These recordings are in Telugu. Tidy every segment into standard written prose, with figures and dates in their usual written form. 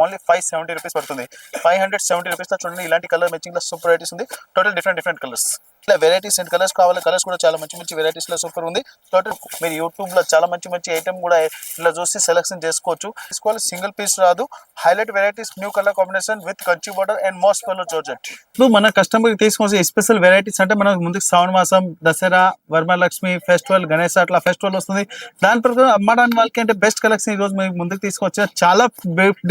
ఓన్లీ 570 రూపీస్ పడుతుంది. 570 రూపీస్ లో చూడండి ఇలాంటి కలర్ మ్యాచింగ్ లో సూపర్ వెరైటీస్ ఉంది. Total different colours. ఇలా వెరైటీస్ అండ్ కలర్స్ కావాలి. కలర్స్ కూడా చాలా మంచి వెరైటీస్ లో సూపర్ ఉంది. టోటల్ మీరు యూట్యూబ్ లో చాలా మంచి ఐటమ్ కూడా ఇలా చూసి సెలెక్షన్ చేసుకోవచ్చు. తీసుకోవాలి, సింగిల్ పీస్ రాదు. Highlight varieties, new colour combination with Kanchi border and most pallu georgette. ఇప్పుడు మన కస్టమర్ కి తీసుకోవాల్సిన స్పెషల్ వెరైటీస్ అంటే మనకు ముందుకు శ్రావణ మాసం, దసరా, వరమహాలక్ష్మి ఫెస్టివల్, గణేశ అట్లా ఫెస్టివల్ వస్తుంది. దాని ప్రకారం అమ్మడానికి వాళ్ళకి అంటే బెస్ట్ కలెక్షన్ ఈ రోజు మీకు ముందుకు తీసుకొచ్చా. చాలా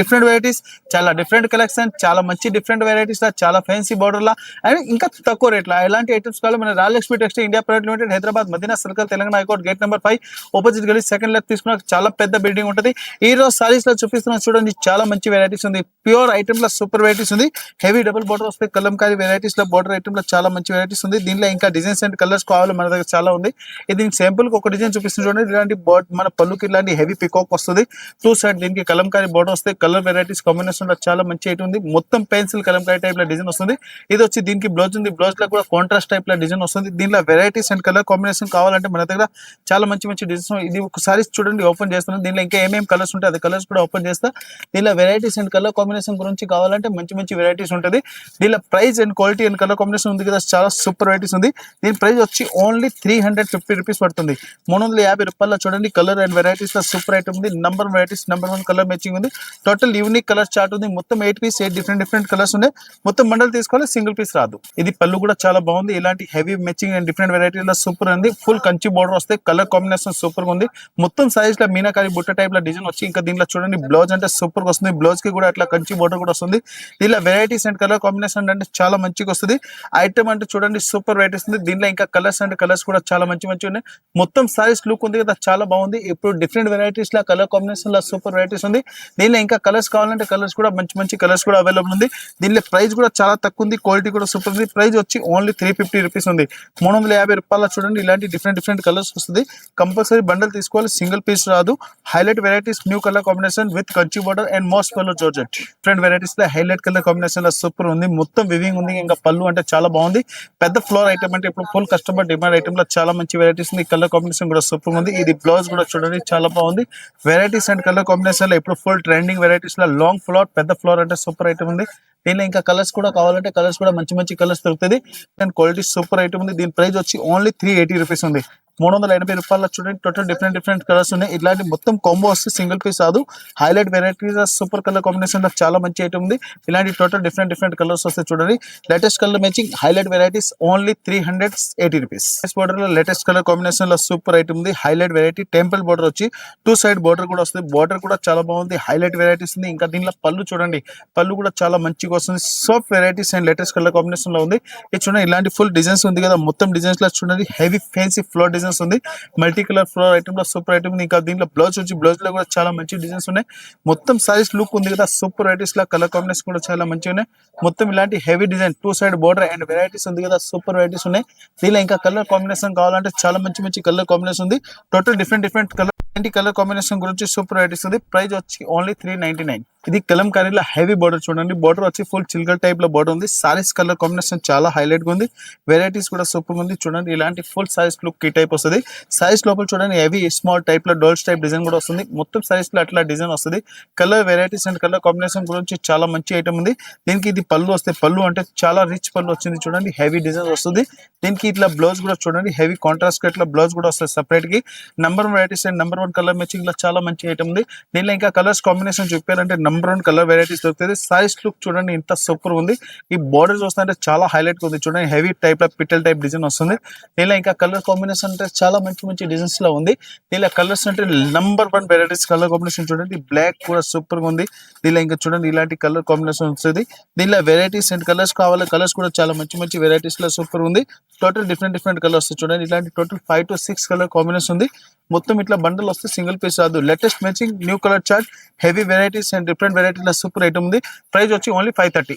డిఫరెంట్ వెరైటీస్, చాలా డిఫరెంట్ కలెక్షన్, చాలా మంచి డిఫరెంట్ వెరైటీస్ లా, చాలా ఫ్యాన్సీ బోర్డర్ లా అండ్ ఇంకా తక్కువ రేట్ లా ఎలాంటి ఐటమ్స్ కావాలి మన Rayalakshmi textile India private limited, Hyderabad Madina circle, Telangana high court, gate number 5 opposite గలీ, సెకండ్ లెఫ్ట్ తీసుకున్న చాలా పెద్ద బిల్డింగ్ ఉంటుంది. ఈ రోజు సారీస్ లో చూపిస్తున్నాం చూడండి, చాలా మంచి వెరైటీస్ ఉంది. ప్యూర్ ఐటమ్ లో సూపర్ వెరైటీస్ ఉంది. హెవీ డబుల్ బోర్డర్ వస్తే కలంకారీ వెరైటీస్ లో బోర్డర్ ఐటమ్ లో చాలా మంచి వెరైటీస్ ఉంది. దీనిలో ఇంకా డిజైన్స్ అండ్ కలర్స్ కావాలి మన దగ్గర చాలా ఉంది. ఇది సింపుల్ ఒక డిజైన్ చూపిస్తుంది చూడండి. ఇలాంటి మన పళ్ళుకి ఇలాంటి హెవీ పికాక్ వస్తుంది. 2 సైడ్ దీనికి కలంకారీ బోర్డర్ వస్తే కలర్ వెరైటీస్ కాంబినేషన్ లో చాలా మంచి ఐటమ్ ఉంది. మొత్తం పెన్సిల్ కలంకారీ టైప్ లో డిజైన్ వస్తుంది. ఇది వచ్చి దీనికి బ్లౌజ్ ఉంది. బ్లౌజ్ లో కూడా కాంట్రాస్ట్ టైప్ లో డిజైన్ వస్తుంది. దీనిలో వెరైటీస్ అండ్ కలర్ కాంబినేషన్ కావాలంటే మన దగ్గర చాలా మంచి డిజైన్స్. ఇది ఒకసారి చూడండి, ఓపెన్ చేస్తున్నాను. దీనిలో ఇంకా ఏమేమి కలర్స్ ఉంటాయి అది కలర్స్ కూడా ఓపెన్ చేస్తా. దీనిలో వెరైటీస్ అండ్ కలర్ కాంబినేషన్ గురించి కావాలంటే మంచి వెరైటీస్ ఉంటుంది. దీనిలో price and quality and colour combination ఉంది కదా, చాలా సూపర్ వెరైటీస్ ఉంది. దీని ప్రైస్ వచ్చి ఓన్లీ 350 రూపీస్ పడుతుంది. 350 రూపాయల్లో చూడండి కలర్ అండ్ వెరైటీస్ లో సూపర్ ఐటమ్ ఉంది. Number varieties, number 1 colour matching ఉంది. టోటల్ యూనిక్ కలర్ చార్ట్ ఉంది. మొత్తం 8 పీస్, 8 డిఫరెంట్ కలర్స్ ఉన్నాయి. మొత్తం మండల్ తీసుకోవాలి, సింగిల్ పీస్ రాదు. ఇది పళ్ళు కూడా చాలా బాగుంది. ఇలాంటి హెవీ మ్యాచింగ్ అండ్ డిఫరెంట్ వెరైటీలో సూపర్ ఉంది. ఫుల్ కంచి బోర్డర్ వస్తే కలర్ కాంబినేషన్ సూపర్ గా ఉంది. మొత్తం సైజ్ లో మీనాకారి బుట్ట టైప్ లో డిజైన్ వచ్చి ఇంకా దీనిలో చూడండి బ్లౌజ్ అంటే సూపర్ గా వస్తుంది. బ్లౌజ్ కి కూడా అట్లా కంచి బోర్డర్ కూడా వస్తుంది. దీనిలో వెరైటీస్ అండ్ కలర్ కాంబినేషన్ అంటే చాలా మంచిగా వస్తుంది. ఐటమ్ అంటే చూడండి సూపర్ వెరైటీస్ ఉంది. దీనిలో ఇంకా కలర్స్ అండ్ కలర్స్ కూడా చాలా మంచి ఉన్నాయి. మొత్తం సారీస్ లుక్ ఉంది కదా, చాలా బాగుంది. ఇప్పుడు డిఫరెంట్ వెరైటీస్ లా కలర్ కాంబినేషన్ లో సూపర్ వెరైటీస్ ఉంది. దీనిలో ఇంకా కలర్స్ కావాలంటే కలర్స్ కూడా మంచి కలర్స్ కూడా అవైలబుల్ ఉంది. దీనిలో ప్రైస్ కూడా చాలా తక్కువ ఉంది. క్వాలిటీ కూడా సూపర్ ఉంది. ప్రైస్ వచ్చి ఓన్లీ 350 రూపీస్ ఉంది. 350 రూపాయల చూడండి ఇలాంటి డిఫరెంట్ కలర్స్ వస్తుంది. కంపల్సరీ బండల్ తీసుకోవాలి, సింగిల్ పీస్ రాదు. Highlight varieties, new colour combination with Kanchi border and most pallu georgette. Different varieties లో హైలైట్ కలర్ కాంబినేషన్ లో సూపర్ ఉంది. మొత్తం వివింగ్ ఉంది. ఇంకా పళ్ళు అంటే చాలా బాగుంది. పెద్ద ఫ్లోర్ ఐటమ్ అంటే ఇప్పుడు ఫుల్ కస్టమర్ డిమాండ్ ఐటమ్ లో చాలా మంచి వెరైటీస్ ఉంది. కలర్ కాంబినేషన్ కూడా సూపర్ ఉంది. ఇది బ్లౌజ్ కూడా చూడండి చాలా బాగుంది. వెరైటీస్ అండ్ కలర్ కాంబినేషన్ లో ఇప్పుడు ఫుల్ ట్రెండింగ్ వెరైటీస్ లో లాంగ్ ఫ్లోర్, పెద్ద ఫ్లోర్ అంటే సూపర్ ఐటమ్ ఉంది. దీనిలో ఇంకా కలర్స్ కూడా కావాలంటే కలర్స్ కూడా మంచి కలర్స్ దొరుకుతుంది. అండ్ క్వాలిటీ సూపర్ ఐటమ్ ఉంది. దీని ప్రైస్ వచ్చి ఓన్లీ 380 రూపీస్ ఉంది. 380 రూపాయల చూడండి టోటల్ డిఫరెంట్ కలర్స్ ఉన్నాయి. ఇట్లాంటి మొత్తం కాంబో వస్తే సింగిల్ పీస్ రాదు. Highlight varieties super colour combination లో చాలా మంచి ఐటమ్ ఉంది. ఇలాంటి టోటల్ డిఫరెంట్ కలర్స్ వస్తాయి చూడండి. Latest colour matching highlight varieties only 380 rupees. Border లో లేటెస్ట్ కలర్ కాంబినేషన్ లో సూపర్ ఐటమ్ ఉంది. హైలైట్ వెరైటీ టెంపుల్ బోర్డర్ వచ్చి 2 సైడ్ బోర్డర్ కూడా వస్తుంది. బోర్డర్ కూడా చాలా బాగుంది. హైలైట్ వెరైటీస్ ఉంది. ఇంకా దీనిలో పళ్ళు చూడండి, పళ్ళు కూడా చాలా మంచిగా వస్తుంది. Soft varieties and latest colour combination లో ఉంది. ఇది చూడండి ఇలాంటి ఫుల్ డిజైన్స్ ఉంది కదా, మొత్తం డిజైన్స్ లో చూడండి హెవీ ఫ్యాన్సీ ఫ్లోర్ డిజైన్స్ ఉంది. మల్టీ కలర్ ఫ్లోర్ ఐటమ్ లో సూపర్ ఐటమ్ ఉంది. ఇంకా దీంట్లో బ్లౌజ్ వచ్చి బ్లౌజ్ లో కూడా చాలా మంచి డిజైన్స్ ఉన్నాయి. మొత్తం సారీస్ లుక్ ఉంది కదా, సూపర్ వెరైటీస్ లా కలర్ కాంబినేషన్ కూడా చాలా మంచిగా ఉన్నాయి. మొత్తం ఇలాంటి heavy design 2 side border and varieties ఉంది కదా, సూపర్ వెరైటీస్ ఉన్నాయి. దీనిలో ఇంకా కలర్ కాంబినేషన్ కావాలంటే చాలా మంచి కలర్ కాంబినేషన్ ఉంది. టోటల్ డిఫరెంట్ కలర్ కాంబినేషన్ గురించి సూపర్ వెరైటీస్ ఉంది. ప్రైస్ వచ్చి ఓన్లీ 399. ఇది కలంకారీలో హెవీ బోర్డర్ చూడండి. బోర్డర్ వచ్చి ఫుల్ చిల్కల్ టైప్ లో బోర్డర్ ఉంది. సారీస్ కలర్ కాంబినేషన్ చాలా హైలైట్ గా ఉంది. వెరైటీస్ కూడా సూపర్ ఉంది. చూడండి ఇలాంటి ఫుల్ సారీస్ లుక్ ఈ టైప్ వస్తుంది. సారీస్ లోపల చూడండి హెవీ స్మాల్ టైప్ లో డోల్స్ టైప్ డిజైన్ కూడా వస్తుంది. మొత్తం సారీస్ లో అట్లా డిజైన్ వస్తుంది. Colour varieties and colour combination గురించి చాలా మంచి ఐటమ్ ఉంది. దీనికి ఇది పళ్ళు వస్తే పళ్ళు అంటే చాలా రిచ్ పళ్ళు వచ్చింది. చూడండి హెవీ డిజైన్ వస్తుంది. దీనికి ఇట్లా బ్లౌజ్ కూడా చూడండి హెవీ కాంట్రాస్ట్ ఇట్లా బ్లౌజ్ కూడా వస్తుంది సెపరేట్ కి. Number varieties and number 1 colour matching లో చాలా మంచి ఐటమ్ ఉంది. దీనిలో ఇంకా కలర్స్ కాంబినేషన్ చెప్పారంటే నంబర్ 1 కలర్ వెరైటీస్ దొరుకుతుంది. సారీస్ లుక్ చూడండి ఇంత సూపర్ ఉంది. ఈ బోర్డర్ చూస్తుంటే చాలా హైలైట్ ఉంది. చూడండి హెవీ టైప్ లో పిట్టల్ టైప్ డిజైన్ వస్తుంది. దీనిలో ఇంకా కలర్ కాంబినేషన్ అంటే చాలా మంచి డిజైన్స్ లో ఉంది. దీనిలో కలర్స్ అంటే నంబర్ 1 వెరైటీస్ కలర్ కాంబినేషన్ చూడండి. బ్లాక్ కూడా సూపర్ గా ఉంది. దీనిలో ఇంకా చూడండి ఇలాంటి కలర్ కాంబినేషన్ వస్తుంది. దీనిలో వెరైటీస్ అండ్ కలర్స్ కావాలి. కలర్స్ కూడా చాలా మంచి వెరైటీస్ లో సూపర్ ఉంది. టోటల్ డిఫరెంట్ కలర్స్ చూడండి. ఇలాంటి టోటల్ 5 to 6 కలర్ కాంబినేషన్ ఉంది. మొత్తం ఇట్లా బండల్ వస్తే సింగిల్ పీస్ రాదు. Latest matching new colour chart heavy varieties and different వెరైటీల సూపర్ ఐటమ్ ఉంది. ప్రైస్ వచ్చి ఓన్లీ 530.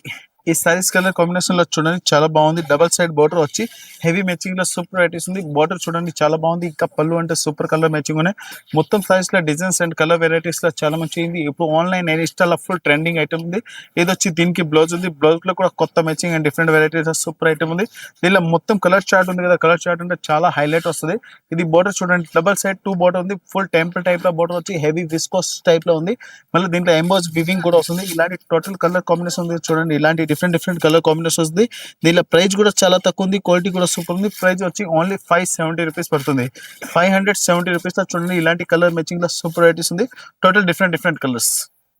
ఈ సారీస్ కలర్ కాంబినేషన్ లో చూడండి చాలా బాగుంది. డబల్ సైడ్ బోర్డర్ వచ్చి హెవీ మ్యాచింగ్ లో సూపర్ వెరైటీస్ ఉంది. బోర్డర్ చూడండి చాలా బాగుంది. ఇంకా పళ్ళు అంటే సూపర్ కలర్ మ్యాచింగ్ ఉన్నాయి. మొత్తం సారీస్ లో డిజైన్స్ అండ్ కలర్ వెరైటీస్ లో చాలా మంచిగా ఇప్పుడు online install full trending item ఉంది. ఇది వచ్చి దీనికి బ్లౌజ్ ఉంది. బ్లౌజ్ లో కూడా కొత్త matching and different varieties super item ఉంది. దీనిలో మొత్తం కలర్ చార్ట్ ఉంది కదా, కలర్ చార్ట్ అంటే చాలా హైలైట్ వస్తుంది. ఇది బోర్డర్ చూడండి డబల్ సైడ్ 2 బోర్డర్ ఉంది. ఫుల్ టెంపుల్ టైప్ లో బోర్డర్ వచ్చి హెవీ విస్కోస్ టైప్ లో ఉంది. మళ్ళీ దీంట్లో ఎంబోస్ వివింగ్ కూడా వస్తుంది. ఇలాంటి టోటల్ కలర్ కాంబినేషన్ ఉంది చూడండి. ఇలాంటి డిఫరెంట్ కలర్ కాంబినేషన్ వస్తుంది. దీనిలో ప్రైస్ కూడా చాలా తక్కువ ఉంది. క్వాలిటీ కూడా సూపర్ ఉంది. ప్రైస్ వచ్చి ఓన్లీ 570 రూపీస్ పడుతుంది. 570 రూపీస్ లో చూడండి ఇలాంటి కలర్ మ్యాచింగ్ లో సూపర్ వెరైటీస్ ఉంది. Total different colours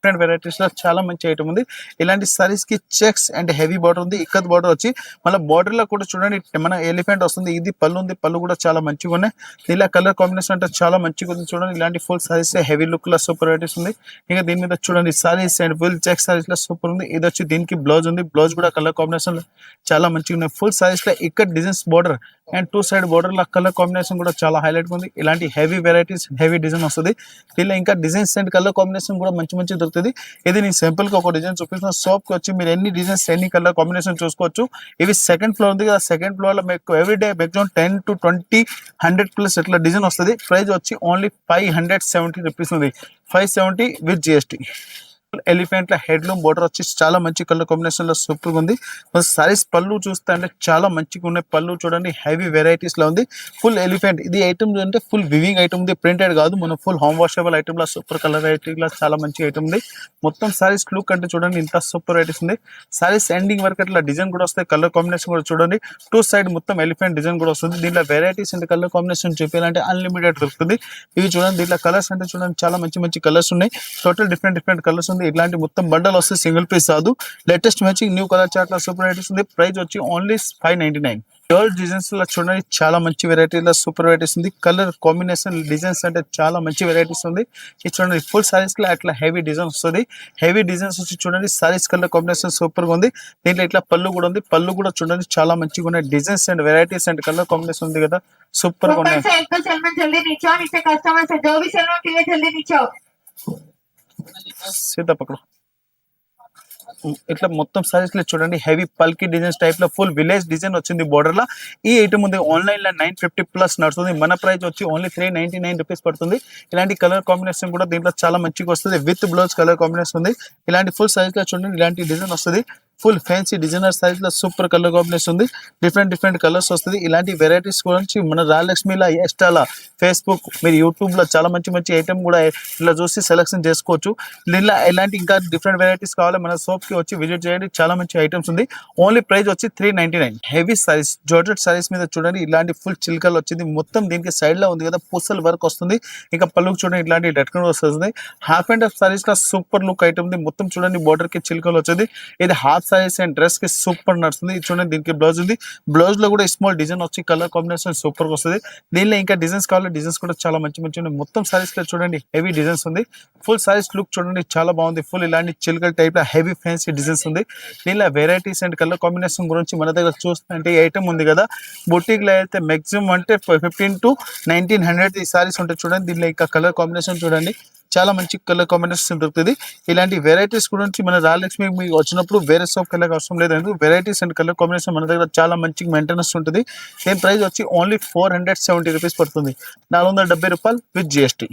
different varieties లో చాలా మంచి ఐటమ్ ఉంది. ఇలాంటి సారీస్ కి చెక్స్ అండ్ హెవీ బార్డర్ ఉంది. ఇక్కత్ బార్డర్ వచ్చి మళ్ళీ బార్డర్ లో కూడా చూడండి మన ఎలిఫెంట్ వస్తుంది. ఇది పళ్ళు ఉంది. పళ్ళు కూడా చాలా మంచిగా ఉన్నాయి. ఇలా కలర్ కాంబినేషన్ అంటే చాలా మంచిగా ఉంది. చూడండి ఇలాంటి ఫుల్ సారీస్ హెవీ లుక్ లో సూపర్ వెరైటీస్ ఉంది. ఇంకా దీని మీద చూడండి saris and full check saris లో సూపర్ ఉంది. ఇది వచ్చి దీనికి బ్లౌజ్ ఉంది. బ్లౌజ్ కూడా కలర్ కాంబినేషన్ చాలా మంచిగా ఉన్నాయి. ఫుల్ సారీస్ లో ఇక్కడ designs border and 2 side border law colour combination కూడా చాలా హైలైట్ ఉంది. ఇలాంటి హెవీ వెరైటీస్ హెవీ డిజైన్ వస్తుంది. ఇలా ఇంకా డిజైన్స్ అండ్ కలర్ కాంబినేషన్ కూడా మంచి దొరుకుతుంది. ఇది నేను సింపుల్ గా ఒక డిజైన్ చూపిస్తున్నా. షాప్ కి వచ్చి మీరు ఎన్ని డిజైన్స్ ఎన్ని కలర్ కాంబినేషన్ చూసుకోవచ్చు. ఇవి సెకండ్ ఫ్లోర్ ఉంది కదా, సెకండ్ ఫ్లోర్ లో మీకు every day maximum 10 to 20 100 plus ఇట్లా డిజైన్ వస్తుంది. ప్రైస్ వచ్చి ఓన్లీ 570 రూపీస్ ఉంది. 570 with GST. Elephant head loom border వచ్చి చాలా మంచి కలర్ కాంబినేషన్ లో సూపర్ గా ఉంది. సారీస్ పళ్ళు చూస్తే అంటే చాలా మంచిగా ఉన్నాయి. పళ్ళు చూడండి హెవీ వెరైటీస్ లో ఉంది. ఫుల్ ఎలిఫెంట్ ఇది ఐటమ్ అంటే ఫుల్ వివింగ్ ఐటమ్ ఉంది. ప్రింటెడ్ కాదు, మన ఫుల్ హోమ్ వాషబుల్ ఐటమ్ లా సూపర్ కలర్ వెరైటీ లా చాలా మంచి ఐటమ్ ఉంది. మొత్తం సారీస్ లుక్ అంటే చూడండి ఇంత సూపర్ వెరైటీస్ ఉంది. సారీస్ ఎండింగ్ వరకు అట్లా డిజైన్ కూడా వస్తాయి. కలర్ కాంబినేషన్ కూడా చూడండి 2 సైడ్ మొత్తం ఎలిఫెంట్ డిజైన్ కూడా వస్తుంది. దీంట్లో వెరైటీస్ అండ్ కలర్ కాంబినేషన్ చూపించాలంటే అన్లిమిటెడ్ దొరుకుతుంది. ఇవి చూడండి దీంట్లో కలర్స్ అంటే చూడండి చాలా మంచి కలర్స్ ఉన్నాయి. టోటల్ డిఫరెంట్ కలర్స్ ఉంది. ఇలాంటి మొత్తం బండల్ వస్తే సింగిల్ పీస్ కాదు. Latest matching new colour chart లో సూపర్ వెరైటీస్ ఉంది. ప్రైస్ వచ్చి ఓన్లీ 599. గర్ల్ డిజైన్స్ లో చూడండి చాలా మంచి వెరైటీలో సూపర్ వెరైటీస్ ఉంది. కలర్ కాంబినేషన్ డిజైన్స్ అంటే చాలా మంచి వెరైటీస్ ఉంది. ఇది చూడండి ఫుల్ సారీస్ లో అట్లా హెవీ డిజైన్ వస్తుంది. హెవీ డిజైన్స్ వచ్చి చూడండి సారీస్ కలర్ కాంబినేషన్ సూపర్ గా ఉంది. దీంట్లో ఇట్లా పళ్ళు కూడా ఉంది. పళ్ళు కూడా చూడండి చాలా మంచిగా ఉన్నాయి. Designs and varieties and colour combination ఉంది కదా సూపర్ గా ఉన్నాయి. సీదా పక్కడు ఇట్లా మొత్తం సారీస్ లో చూడండి హెవీ పల్కీ డిజైన్స్ టైప్ లో ఫుల్ విలేజ్ డిజైన్ వచ్చింది బోర్డర్ లో. ఈ ఐటమ్ ఉంది ఆన్లైన్ లో 950 ప్లస్ నడుస్తుంది. మన ప్రైస్ వచ్చి ఓన్లీ 399 రూపీస్ పడుతుంది. ఇలాంటి కలర్ కాంబినేషన్ కూడా దీంట్లో చాలా మంచిగా వస్తుంది. విత్ బ్లౌజ్ కలర్ కాంబినేషన్ ఉంది. ఇలాంటి ఫుల్ సైజ్ లో చూడండి ఇలాంటి డిజైన్ వస్తుంది. ఫుల్ ఫ్యాన్సీ డిజైనర్ సైజ్ లో సూపర్ కలర్ కాంబినేషన్ ఉంది. డిఫరెంట్ కలర్స్ వస్తుంది. ఇలాంటి వెరైటీస్ గురించి మన రాయలక్ష్మిలా ఎస్టాలా ఫేస్బుక్ మీరు యూట్యూబ్ లో చాలా మంచి ఐటమ్ కూడా ఇలా చూసి సెలెక్షన్ చేసుకోవచ్చు. దీనిలో ఇలాంటి ఇంకా డిఫరెంట్ వెరైటీస్ కావాలి మన షాప్ కి వచ్చి విజిట్ చేయండి. చాలా మంచి ఐటమ్స్ ఉంది. ఓన్లీ ప్రైస్ వచ్చి 399. హెవీ సారీస్ జార్జెట్ సారీస్ మీద చూడండి ఇలాంటి ఫుల్ చిల్కల్ వచ్చింది. మొత్తం దీనికి సైడ్ లో ఉంది కదా పూసల్ వర్క్ వస్తుంది. ఇంకా పళ్ళుకు చూడండి ఇలాంటి డట్కన్ వస్తుంది. హాఫ్ అండ్ హాఫ్ సారీస్ లో సూపర్ లుక్ ఐటమ్ ఉంది. మొత్తం చూడండి బోర్డర్ కి చిల్కల్ వచ్చింది. ఇది హాఫ్ సారీస్ అండ్ డ్రెస్ కి సూపర్ నడుస్తుంది. చూడండి దీనికి బ్లౌజ్ ఉంది. బ్లౌజ్ లో కూడా స్మాల్ డిజైన్ వచ్చి కలర్ కాంబినేషన్ సూపర్ గా వస్తుంది. దీనిలో ఇంకా డిజైన్స్ కావాలి. డిజైన్స్ కూడా చాలా మంచి ఉన్నాయి. మొత్తం సారీస్ లో చూడండి హెవీ డిజైన్స్ ఉంది. ఫుల్ సారీస్ లుక్ చూడండి చాలా బాగుంది. ఫుల్ ఇలాంటి చిల్కల్ టైప్ లో హెవీ ఫ్యాన్సీ డిజైన్స్ ఉంది. దీనిలో వెరైటీస్ అండ్ కలర్ కాంబినేషన్ గురించి మన దగ్గర చూస్తుంటే ఐటమ్ ఉంది కదా బొటిక్ లో అయితే మాక్సిమం అంటే 1500 to 1900 ఈ సారీస్ ఉంటాయి. చూడండి దీనిలో ఇంకా కలర్ కాంబినేషన్ చూడండి చాలా మంచి కలర్ కాంబినేషన్ దొరుకుతుంది. ఇలాంటి వెరైటీస్ గురించి మన రాయలక్ష్మి మీకు వచ్చినప్పుడు వేరే షాప్ కలర్ అవసరం లేదు. వెరైటీస్ అండ్ కలర్ కాంబినేషన్ మన దగ్గర చాలా మంచి మెయింటెనెన్స్ ఉంటుంది. దీని ప్రైస్ వచ్చి ఓన్లీ 470 రూపీస్ పడుతుంది. 470 రూపాయలు విత్ జిఎస్టీ.